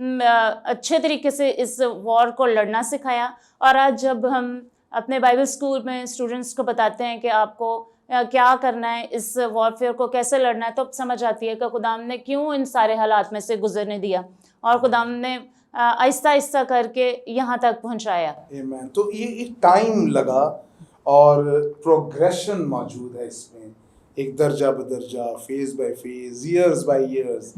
اچھے طریقے سے اس وار کو لڑنا سکھایا. اور آج جب ہم اپنے بائبل اسکول میں اسٹوڈنٹس کو بتاتے ہیں کہ آپ کو کیا کرنا ہے, اس وارفیئر کو کیسے لڑنا ہے, تو اب سمجھ آتی ہے کہ خداوند نے کیوں ان سارے حالات میں سے گزرنے دیا اور خداوند نے آہستہ آہستہ کر کے یہاں تک پہنچایا. آمین. تو یہ ٹائم لگا اور پروگریشن موجود ہے اس میں, ایک درجہ بدرجہ, phase by phase, years by years.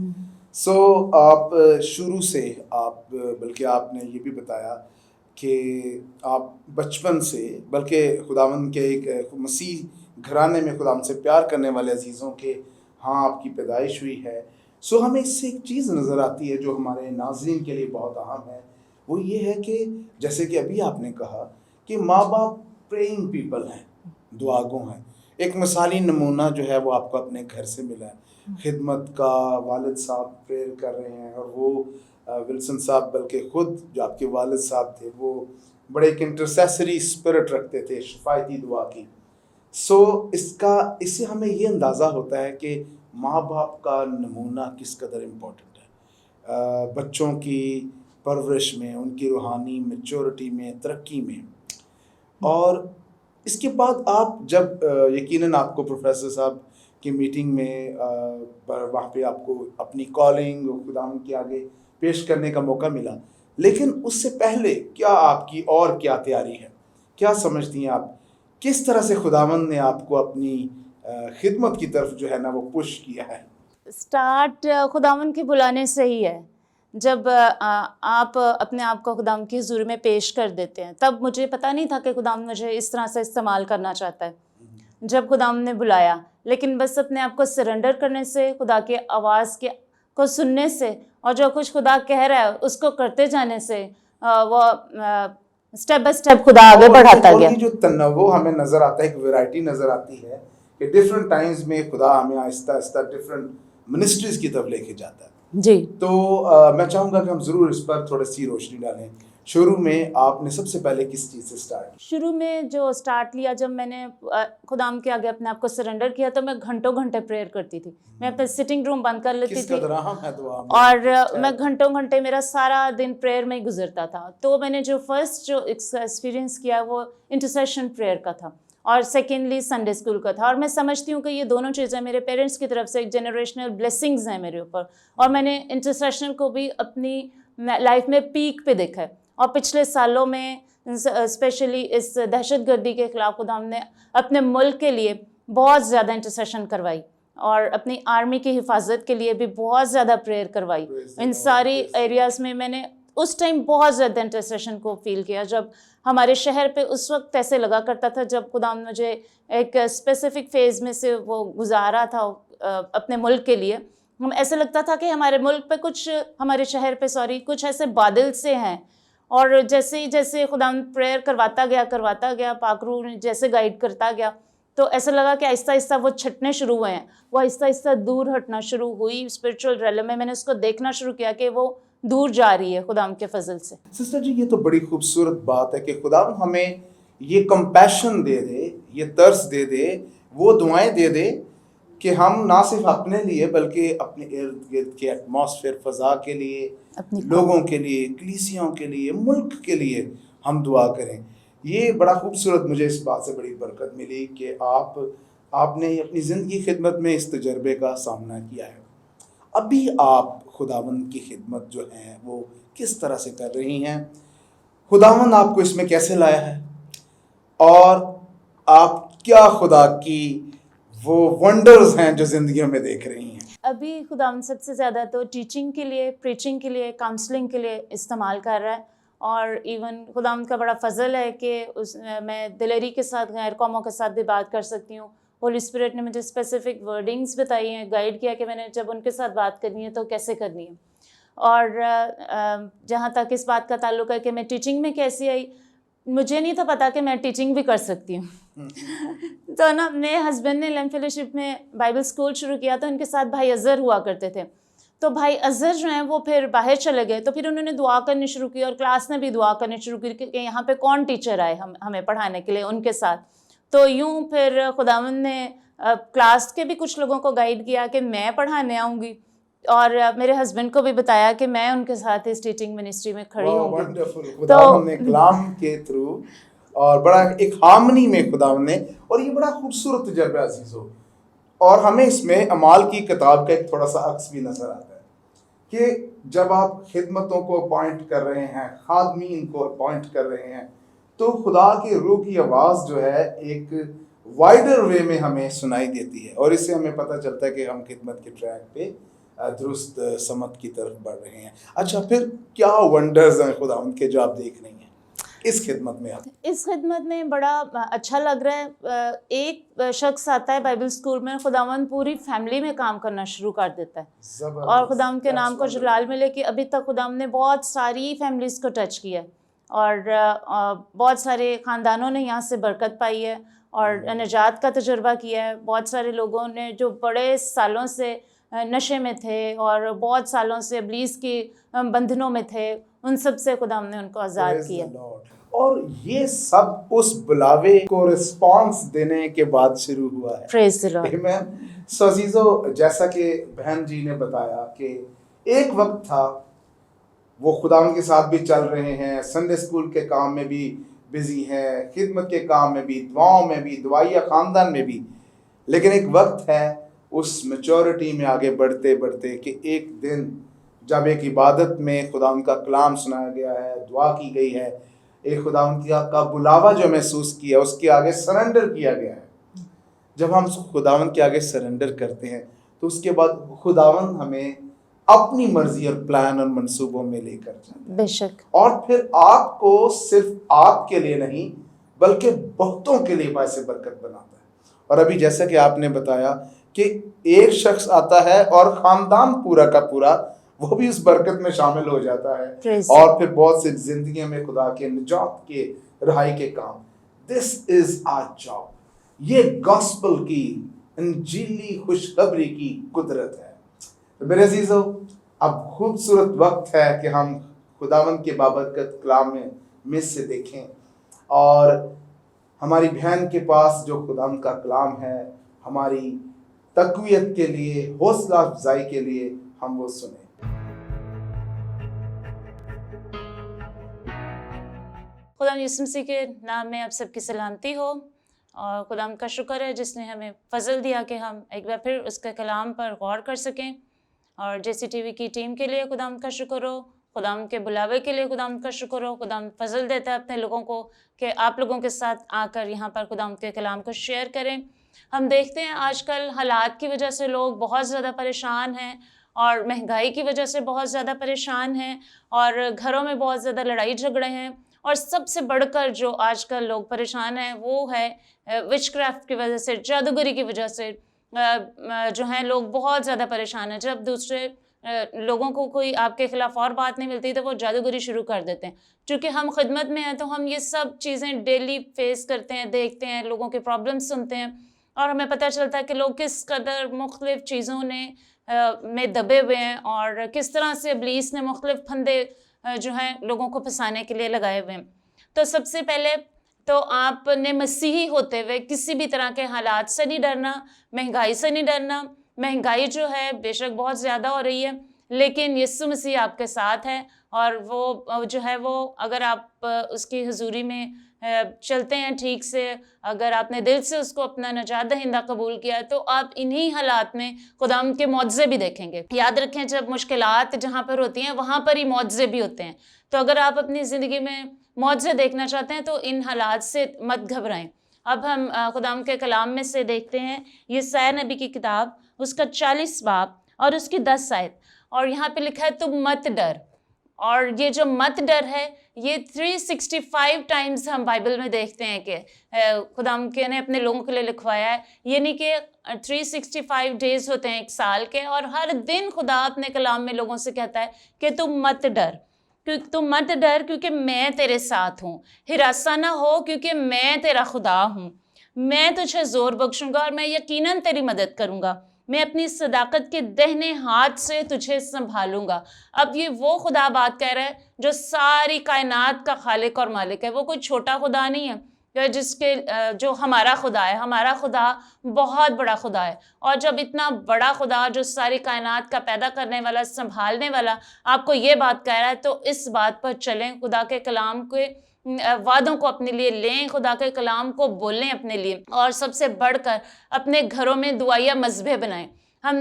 So آپ شروع سے آپ, بلکہ آپ نے یہ بھی بتایا کہ آپ بچپن سے, بلکہ خداوند کے ایک مسیح گھرانے میں خداوند سے پیار کرنے والے عزیزوں کے ہاں آپ کی پیدائش ہوئی ہے. سو ہمیں اس سے ایک چیز نظر آتی ہے جو ہمارے ناظرین کے لیے بہت اہم ہے, وہ یہ ہے کہ جیسے کہ ابھی آپ نے کہا کہ ماں باپ پریئنگ پیپل ہیں, دعا گو ہیں. ایک مثالی نمونہ جو ہے وہ آپ کو اپنے گھر سے ملا ہے, خدمت کا. والد صاحب پریئر کر رہے ہیں, اور وہ ولسن صاحب بلکہ خود جو آپ کے والد صاحب تھے وہ بڑے ایک انٹرسیسری اسپرٹ رکھتے تھے شفایتی دعا کی. سو اس سے ہمیں یہ اندازہ ہوتا ہے کہ ماں باپ کا نمونہ کس قدر امپورٹنٹ ہے بچوں کی پرورش میں, ان کی روحانی میچورٹی میں, ترقی میں. اور اس کے بعد آپ جب یقیناً آپ کو پروفیسر صاحب کی میٹنگ میں وہاں پہ آپ کو اپنی کالنگ خداوند کے آگے پیش کرنے کا موقع ملا, لیکن اس سے پہلے کیا آپ کی اور کیا تیاری ہے, کیا سمجھتی ہیں آپ, کس طرح سے خداوند نے آپ کو اپنی خدمت کی طرف جو ہے نا وہ پش کیا ہے؟ اسٹارٹ خداوند کے بلانے سے ہی ہے. جب آپ اپنے آپ کو خداوند کی حضور میں پیش کر دیتے ہیں, تب مجھے پتہ نہیں تھا کہ خداوند مجھے اس طرح سے استعمال کرنا چاہتا ہے. جب خداوند نے بلایا, لیکن بس اپنے آپ کو سرنڈر کرنے سے, خدا کی آواز کو سننے سے, اور جو کچھ خدا کہہ رہا ہے اس کو کرتے جانے سے, وہ اسٹیپ بائی اسٹیپ خدا آگے بڑھاتا گیا. اور یہ جو تنوع ہمیں نظر آتا ہے, ایک ویرائٹی نظر آتی ہے کہ ڈفرینٹ ٹائمز میں خدا ہمیں آہستہ آہستہ ڈفرینٹ منسٹریز کی طرف لے کے جاتا ہے. جی, تو میں چاہوں گا کہ ہم ضرور اس پر تھوڑی سی روشنی ڈالیں. شروع میں آپ نے سب سے پہلے کس چیز سے اسٹارٹ؟ شروع میں جو اسٹارٹ لیا, جب میں نے خداوند کے آگے اپنے آپ کو سرنڈر کیا, تو میں گھنٹوں گھنٹے پریئر کرتی تھی. میں اپنا سٹنگ روم بند کر لیتی تھی, اور میں گھنٹوں گھنٹے, میرا سارا دن پریئر میں ہی گزرتا تھا. تو میں نے جو فرسٹ جو ایکسپیرینس کیا وہ انٹرسیشن پریئر کا تھا, اور سیکنڈلی سنڈے اسکول کا تھا. اور میں سمجھتی ہوں کہ یہ دونوں چیزیں میرے پیرنٹس کی طرف سے ایک جنریشنل بلیسنگز ہیں میرے اوپر, اور میں نے انٹرسیشن کو بھی اپنی لائف میں پیک پہ دیکھا ہے. اور پچھلے سالوں میں اسپیشلی اس دہشت گردی کے خلاف خداوند نے اپنے ملک کے لیے بہت زیادہ انٹرسیشن کروائی, اور اپنی آرمی کی حفاظت کے لیے بھی بہت زیادہ پریئر کروائی. ان ساری ایریاز میں میں نے اس ٹائم بہت زیادہ انٹرسیشن کو فیل کیا, جب ہمارے شہر پہ اس وقت ایسے لگا کرتا تھا جب خداوند مجھے ایک اسپیسیفک فیز میں سے وہ گزارا تھا اپنے ملک کے لیے. ایسے لگتا تھا کہ ہمارے ملک پہ کچھ, ہمارے شہر پہ کچھ ایسے بادل سے ہیں, اور جیسے ہی جیسے خداوند پریئر کرواتا گیا, پاک روح جیسے گائیڈ کرتا گیا, تو ایسا لگا کہ آہستہ آہستہ وہ چھٹنے شروع ہوئے ہیں, وہ آہستہ آہستہ دور ہٹنا شروع ہوئی. اسپرچول ریلم میں نے اس کو دیکھنا شروع کیا کہ وہ دور جا رہی ہے خداوند کے فضل سے. سسٹر جی, یہ تو بڑی خوبصورت بات ہے کہ خداوند ہمیں یہ کمپیشن دے دے, یہ ترس دے دے, وہ دعائیں دے دے کہ ہم نہ صرف اپنے لیے بلکہ اپنے ارد گرد کے ایٹماسفیئر, فضا کے لیے, لوگوں کے لیے, کلیسیوں کے لیے, ملک کے لیے ہم دعا کریں. یہ بڑا خوبصورت, مجھے اس بات سے بڑی برکت ملی کہ آپ نے اپنی زندگی خدمت میں اس تجربے کا سامنا کیا ہے. ابھی آپ خداوند کی خدمت جو ہے وہ کس طرح سے کر رہی ہیں, خداوند آپ کو اس میں کیسے لایا ہے, اور آپ کیا خدا کی وہ ونڈرز ہیں جو زندگیوں میں دیکھ رہی ہیں؟ ابھی خداوند سب سے زیادہ تو ٹیچنگ کے لیے, پریچنگ کے لیے, کاؤنسلنگ کے لیے استعمال کر رہا ہے. اور ایون خداوند کا بڑا فضل ہے کہ میں دلیری کے ساتھ غیر قوموں کے ساتھ بھی بات کر سکتی ہوں. ہولی اسپرٹ نے مجھے اسپیسیفک ورڈنگس بتائی ہیں, گائیڈ کیا کہ میں نے جب ان کے ساتھ بات کرنی ہے تو کیسے کرنی ہے. اور جہاں تک اس بات کا تعلق ہے کہ میں ٹیچنگ میں کیسی آئی, مجھے نہیں تھا پتا کہ میں ٹیچنگ بھی کر سکتی ہوں. تو نا میرے ہسبینڈ نے لیم فیلوشپ میں بائبل اسکول شروع کیا, تو ان کے ساتھ بھائی اظہر ہوا کرتے تھے. تو بھائی اظہر جو ہیں وہ پھر باہر چلے گئے, تو پھر انہوں نے دعا کرنی شروع کی, اور کلاس نے بھی دعا کرنی شروع کی کہ یہاں پہ کون ٹیچر آئے ہمیں پڑھانے کے لیے ان کے ساتھ. تو یوں پھر خداوند نے کلاس کے بھی کچھ لوگوں کو گائیڈ کیا کہ میں پڑھانے آؤں گی, اور میرے ہسبینڈ کو بھی بتایا کہ میں ان کے ساتھ اس ٹیچنگ منسٹری میں کھڑی ہوں گی. ونڈرفل. خداوند نے کلام کے تھرو اور بڑا ایک ہارمنی میں خداوند نے, اور یہ بڑا خوبصورت تجربہ عزیزو. اور ہمیں اس میں اعمال کی کتاب کا ایک تھوڑا سا عکس بھی نظر آتا ہے کہ جب آپ خدمتوں کو اپوائنٹ کر رہے ہیں, خادمین کو اپوائنٹ کر رہے ہیں, تو خدا کی روح کی آواز جو ہے ایک وائڈر وے میں ہمیں سنائی دیتی ہے, اور اس سے ہمیں پتہ چلتا ہے کہ ہم خدمت کے ٹریک پہ درست سمت کی طرف بڑھ رہے ہیں. اچھا, پھر کیا ونڈرز ہیں خداوند کے جو آپ دیکھ رہے ہیں اس خدمت میں؟ آپ اس خدمت میں بڑا اچھا لگ رہا ہے. ایک شخص آتا ہے بائبل اسکول میں, خداوند پوری فیملی میں کام کرنا شروع کر دیتا ہے, اور خداوند کے نام کو جلال ملے کہ ابھی تک خداوند نے بہت ساری فیملیز کو ٹچ کیا, اور بہت سارے خاندانوں نے یہاں سے برکت پائی ہے اور نجات کا تجربہ کیا ہے. بہت سارے لوگوں نے جو بڑے سالوں سے نشے میں تھے اور بہت سالوں سے ابلیس کی بندھنوں میں تھے, ان سب سے خداوند نے ان کو آزاد کیا. اور یہ سب اس بلاوے کو رسپانس دینے کے بعد شروع ہوا ہے. Praise the Lord. Amen. So عزیزو, جیسا کہ بہن جی نے بتایا کہ ایک وقت تھا وہ خداوند کے ساتھ بھی چل رہے ہیں, سنڈے اسکول کے کام میں بھی بزی ہیں, خدمت کے کام میں بھی, دعاؤں میں بھی, دعائیہ خاندان میں بھی, لیکن ایک وقت ہے اس میچورٹی میں آگے بڑھتے بڑھتے کہ ایک دن جب ایک عبادت میں خداوند کا کلام سنایا گیا ہے, دعا کی گئی ہے, ایک خداوند کا بلاوا جو محسوس کیا, اس کے آگے سرنڈر کیا گیا ہے. جب ہم خداوند کے آگے سرنڈر کرتے ہیں تو اس کے بعد خداوند ہمیں اپنی مرضی اور پلان اور منصوبوں میں لے کر جاتا ہے. بے شک. اور پھر آپ کو صرف آپ کے لیے نہیں بلکہ بہتوں کے لیے باعث برکت بناتا ہے. اور ابھی جیسا کہ آپ نے بتایا کہ ایک شخص آتا ہے اور خاندان پورا کا پورا وہ بھی اس برکت میں شامل ہو جاتا ہے, اور پھر بہت سی زندگیوں میں خدا کے نجات کے رہائی کے کام. دس از آور جاب. یہ گاسپل کی انجیلی خوشخبری کی قدرت ہے. میرے عزیزو, اب خوبصورت وقت ہے کہ ہم خداوند کے بابرکت کلام میں سے دیکھیں, اور ہماری بہن کے پاس جو خداوند کا کلام ہے ہماری تقویت کے لیے, حوصلہ افزائی کے لیے ہم وہ سنیں. خدا یسوع مسیح کے نام میں آپ سب کی سلامتی ہو, اور خداوند کا شکر ہے جس نے ہمیں فضل دیا کہ ہم ایک بار پھر اس کے کلام پر غور کر سکیں. اور جیسی ٹی وی کی ٹیم کے لیے خداوند کا شکر ہو, خداوند کے بلاوے کے لیے خداوند کا شکر ہو. خداوند فضل دیتا ہے اپنے لوگوں کو کہ آپ لوگوں کے ساتھ آ کر یہاں پر خداوند کے کلام کو شیئر کریں. ہم دیکھتے ہیں آج کل حالات کی وجہ سے لوگ بہت زیادہ پریشان ہیں, اور مہنگائی کی وجہ سے بہت زیادہ پریشان ہیں, اور گھروں میں بہت زیادہ لڑائی جھگڑے ہیں, اور سب سے بڑھ کر جو آج کل لوگ پریشان ہیں وہ ہے وچ کرافٹ کی وجہ سے, جادوگری کی وجہ سے جو ہیں لوگ بہت زیادہ پریشان ہیں. جب دوسرے لوگوں کو کوئی آپ کے خلاف اور بات نہیں ملتی تو وہ جادوگری شروع کر دیتے ہیں. چونکہ ہم خدمت میں ہیں تو ہم یہ سب چیزیں ڈیلی فیس کرتے ہیں, دیکھتے ہیں, لوگوں کے پرابلمس سنتے ہیں, اور ہمیں پتہ چلتا ہے کہ لوگ کس قدر مختلف چیزوں میں دبے ہوئے ہیں, اور کس طرح سے ابلیس نے مختلف پھندے جو ہیں لوگوں کو پھنسانے کے لیے لگائے ہوئے ہیں. تو سب سے پہلے تو آپ نے مسیحی ہوتے ہوئے کسی بھی طرح کے حالات سے نہیں ڈرنا, مہنگائی سے نہیں ڈرنا. مہنگائی جو ہے بے شک بہت زیادہ ہو رہی ہے, لیکن یسوع مسیح آپ کے ساتھ ہے, اور وہ جو ہے وہ اگر آپ اس کی حضوری میں چلتے ہیں ٹھیک سے, اگر آپ نے دل سے اس کو اپنا نجات دہندہ قبول کیا تو آپ انہی حالات میں خداوند کے معجزے بھی دیکھیں گے. یاد رکھیں جب مشکلات جہاں پر ہوتی ہیں وہاں پر ہی معجزے بھی ہوتے ہیں. تو اگر آپ اپنی زندگی میں معجزے دیکھنا چاہتے ہیں تو ان حالات سے مت گھبرائیں. اب ہم خداوند کے کلام میں سے دیکھتے ہیں یسعیاہ نبی کی کتاب, اس کا 40 باب اور اس کی 10 آیت, اور یہاں پہ لکھا ہے تم مت ڈر. اور یہ جو مت ڈر ہے یہ 365 ٹائمز ہم بائبل میں دیکھتے ہیں کہ خداوند نے اپنے لوگوں کے لیے لکھوایا ہے. یعنی کہ 365 ڈیز ہوتے ہیں ایک سال کے, اور ہر دن خدا اپنے کلام میں لوگوں سے کہتا ہے کہ تم مت ڈر, تم مت ڈر کیونکہ میں تیرے ساتھ ہوں. ہراساں نہ ہو کیونکہ میں تیرا خدا ہوں. میں تجھے زور بخشوں گا اور میں یقیناً تیری مدد کروں گا. میں اپنی صداقت کے دہنے ہاتھ سے تجھے سنبھالوں گا. اب یہ وہ خدا بات کہہ رہا ہے جو ساری کائنات کا خالق اور مالک ہے. وہ کوئی چھوٹا خدا نہیں ہے, جس کے جو ہمارا خدا ہے، ہمارا خدا بہت بڑا خدا ہے، اور جب اتنا بڑا خدا جو ساری کائنات کا پیدا کرنے والا، سنبھالنے والا آپ کو یہ بات کہہ رہا ہے، تو اس بات پر چلیں، خدا کے کلام کے وعدوں کو اپنے لیے لیں، خدا کے کلام کو بولیں اپنے لیے، اور سب سے بڑھ کر اپنے گھروں میں دعائیہ مذبح بنائیں۔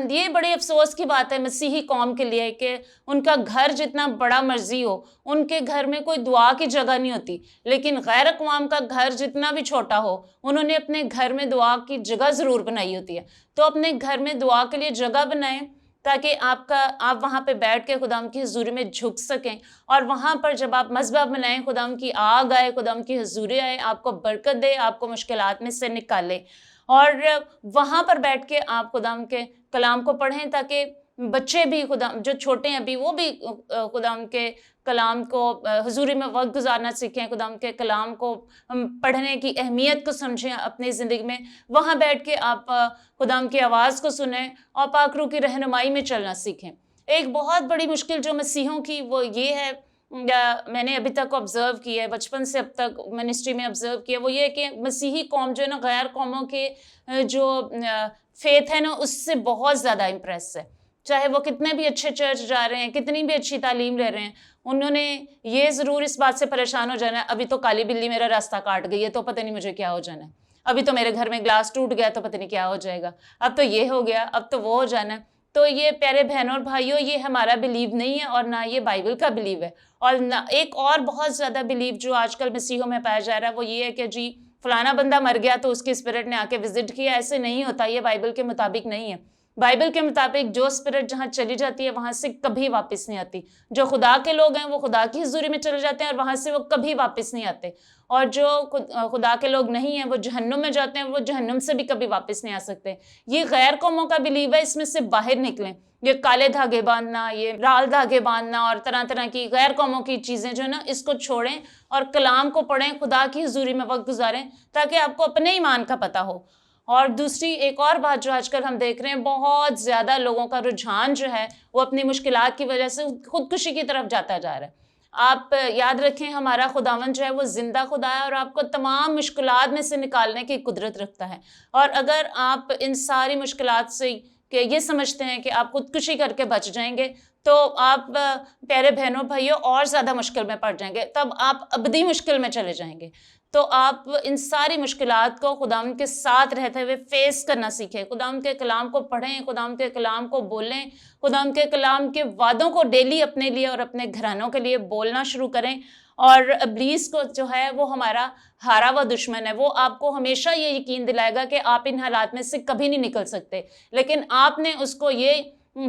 یہ بڑے افسوس کی بات ہے مسیحی قوم کے لیے کہ ان کا گھر جتنا بڑا مرضی ہو، ان کے گھر میں کوئی دعا کی جگہ نہیں ہوتی، لیکن غیر اقوام کا گھر جتنا بھی چھوٹا ہو، انہوں نے اپنے گھر میں دعا کی جگہ ضرور بنائی ہوتی ہے۔ تو اپنے گھر میں دعا کے لیے جگہ بنائیں، تاکہ آپ وہاں پہ بیٹھ کے خدا کی حضوری میں جھک سکیں، اور وہاں پر جب آپ مذبح بنائیں، خدا کی آگ آئے، خدا کی حضوری آئے، آپ کو برکت دے، آپ کو مشکلات میں سے نکالے، اور وہاں پر بیٹھ کے آپ خدا کے کلام کو پڑھیں، تاکہ بچے بھی خدا جو چھوٹے ہیں ابھی، وہ بھی خدا کے کلام کو حضوری میں وقت گزارنا سیکھیں، خدا کے کلام کو پڑھنے کی اہمیت کو سمجھیں اپنی زندگی میں۔ وہاں بیٹھ کے آپ خدا کی آواز کو سنیں اور پاک روح کی رہنمائی میں چلنا سیکھیں۔ ایک بہت بڑی مشکل جو مسیحوں کی وہ یہ ہے، میں نے ابھی تک آبزرو کیا ہے، بچپن سے اب تک منسٹری میں آبزرو کیا، وہ یہ ہے کہ مسیحی قوم جو ہے نا، غیر قوموں کے جو فیتھ ہے نا، اس سے بہت زیادہ امپریس ہے۔ چاہے وہ کتنے بھی اچھے چرچ جا رہے ہیں، کتنی بھی اچھی تعلیم لے رہے ہیں، انہوں نے یہ ضرور اس بات سے پریشان ہو جانا ہے، ابھی تو کالی بلی میرا راستہ کاٹ گئی ہے، تو پتہ نہیں مجھے کیا ہو جانا ہے، ابھی تو میرے گھر میں گلاس ٹوٹ گیا تو پتہ نہیں کیا ہو جائے گا، اب تو یہ ہو گیا، اب تو وہ ہو جانا ہے۔ تو یہ پیارے بہنوں اور بھائیوں، یہ ہمارا بلیو نہیں ہے، اور نہ یہ بائبل کا بلیو ہے، اور نہ ایک اور بہت زیادہ بلیو جو آج کل مسیحوں میں پایا جا رہا ہے، وہ یہ ہے کہ جی فلانا بندہ مر گیا تو اس کی اسپرٹ نے آ کے وزٹ کیا۔ ایسے نہیں ہوتا، یہ بائبل کے مطابق نہیں ہے۔ بائبل کے مطابق جو اسپرٹ جہاں چلی جاتی ہے وہاں سے کبھی واپس نہیں آتی۔ جو خدا کے لوگ ہیں وہ خدا کی حضوری میں چلے جاتے ہیں اور وہاں سے وہ کبھی واپس نہیں آتے، اور جو خدا کے لوگ نہیں ہیں وہ جہنم میں جاتے ہیں، وہ جہنم سے بھی کبھی واپس نہیں آ سکتے۔ یہ غیر قوموں کا بلیو ہے، اس میں سے باہر نکلیں۔ یہ کالے دھاگے باندھنا، یہ لال دھاگے باندھنا اور طرح طرح کی غیر قوموں کی چیزیں جو ہے نا، اس کو چھوڑیں اور کلام کو پڑھیں، خدا کی حضوری میں وقت گزاریں، تاکہ آپ کو اپنے ایمان کا پتہ ہو۔ اور دوسری ایک اور بات جو آج کل ہم دیکھ رہے ہیں، بہت زیادہ لوگوں کا رجحان جو ہے وہ اپنی مشکلات کی وجہ سے خودکشی کی طرف جاتا جا رہا ہے۔ آپ یاد رکھیں، ہمارا خداوند جو ہے وہ زندہ خدا ہے، اور آپ کو تمام مشکلات میں سے نکالنے کی قدرت رکھتا ہے، اور اگر آپ ان ساری مشکلات سے کہ یہ سمجھتے ہیں کہ آپ خودکشی کر کے بچ جائیں گے، تو آپ پیارے بہنوں بھائیوں اور زیادہ مشکل میں پڑ جائیں گے، تب آپ ابدی مشکل میں چلے جائیں گے۔ تو آپ ان ساری مشکلات کو خداوند کے ساتھ رہتے ہوئے فیس کرنا سیکھیں، خداوند کے کلام کو پڑھیں، خداوند کے کلام کو بولیں، خداوند کے کلام کے وعدوں کو ڈیلی اپنے لیے اور اپنے گھرانوں کے لیے بولنا شروع کریں۔ اور ابلیس کو جو ہے وہ ہمارا ہارا ہوا دشمن ہے، وہ آپ کو ہمیشہ یہ یقین دلائے گا کہ آپ ان حالات میں سے کبھی نہیں نکل سکتے، لیکن آپ نے اس کو یہ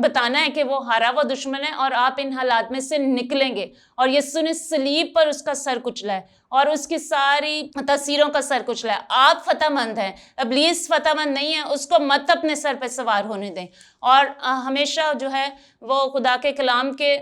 بتانا ہے کہ وہ ہارا ہوا دشمن ہے اور آپ ان حالات میں سے نکلیں گے، اور یسوع نے صلیب پر اس کا سر کچلا ہے اور اس کی ساری تاثیروں کا سر کچلا ہے۔ آپ فتح مند ہیں، ابلیس فتح مند نہیں ہے، اس کو مت اپنے سر پہ سوار ہونے دیں، اور ہمیشہ جو ہے وہ خدا کے کلام کے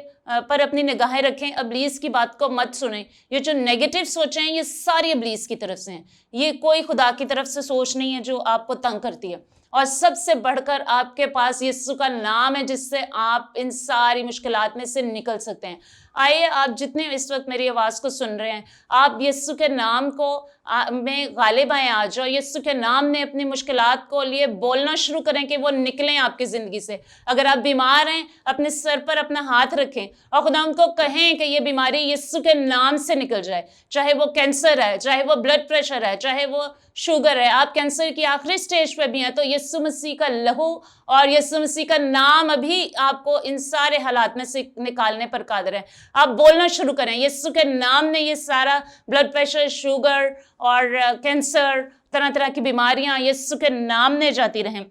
پر اپنی نگاہیں رکھیں، ابلیس کی بات کو مت سنیں۔ یہ جو نیگیٹو سوچیں ہیں، یہ ساری ابلیس کی طرف سے ہیں، یہ کوئی خدا کی طرف سے سوچ نہیں ہے جو آپ کو تنگ کرتی ہے۔ اور سب سے بڑھ کر آپ کے پاس یسوع کا نام ہے، جس سے آپ ان ساری مشکلات میں سے نکل سکتے ہیں۔ آئیے آپ جتنے اس وقت میری آواز کو سن رہے ہیں، آپ یسوع کے نام کو میں غالب آئیں، آ جاؤ، یسوع کے نام نے اپنی مشکلات کو لیے بولنا شروع کریں کہ وہ نکلیں آپ کی زندگی سے۔ اگر آپ بیمار ہیں، اپنے سر پر اپنا ہاتھ رکھیں اور خدا ان کو کہیں کہ یہ بیماری یسوع کے نام سے نکل جائے، چاہے وہ کینسر ہے، چاہے وہ بلڈ پریشر ہے، چاہے وہ شوگر ہے، آپ کینسر کی آخری سٹیج پہ بھی ہیں، تو یسوع مسیح کا لہو اور یسوع مسیح کا نام ابھی آپ کو ان سارے حالات میں سے نکالنے پر قادر ہے۔ آپ بولنا شروع کریں، یسوع کے نام نے یہ سارا بلڈ پریشر، شوگر اور کینسر، طرح طرح کی بیماریاں یسوع کے نام نے جاتی رہیں۔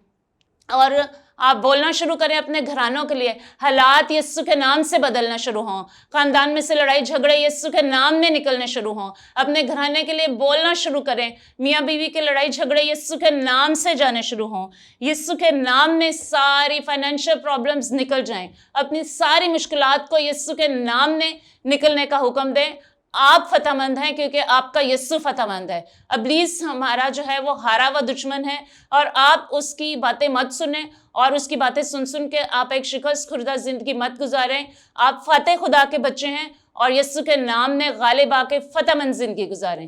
اور آپ بولنا شروع کریں اپنے گھرانوں کے لیے، حالات یسوع کے نام سے بدلنا شروع ہوں، خاندان میں سے لڑائی جھگڑے یسوع کے نام میں نکلنے شروع ہوں، اپنے گھرانے کے لیے بولنا شروع کریں، میاں بیوی کے لڑائی جھگڑے یسوع کے نام سے جانے شروع ہوں، یسوع کے نام میں ساری فائنینشیل پرابلمز نکل جائیں، اپنی ساری مشکلات کو یسوع کے نام نے نکلنے کا حکم دیں۔ آپ فتح مند ہیں کیونکہ آپ کا یسوع فتح مند ہے۔ ابلیس ہمارا جو ہے وہ ہارا ہوا دشمن ہے، اور آپ اس کی باتیں مت سنیں، اور اس کی باتیں سن سن کے آپ ایک شکست خوردہ زندگی مت گزاریں۔ آپ فاتح خدا کے بچے ہیں، اور یسوع کے نام نے غالب آ کے فتح مند زندگی گزاریں۔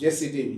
JCTV।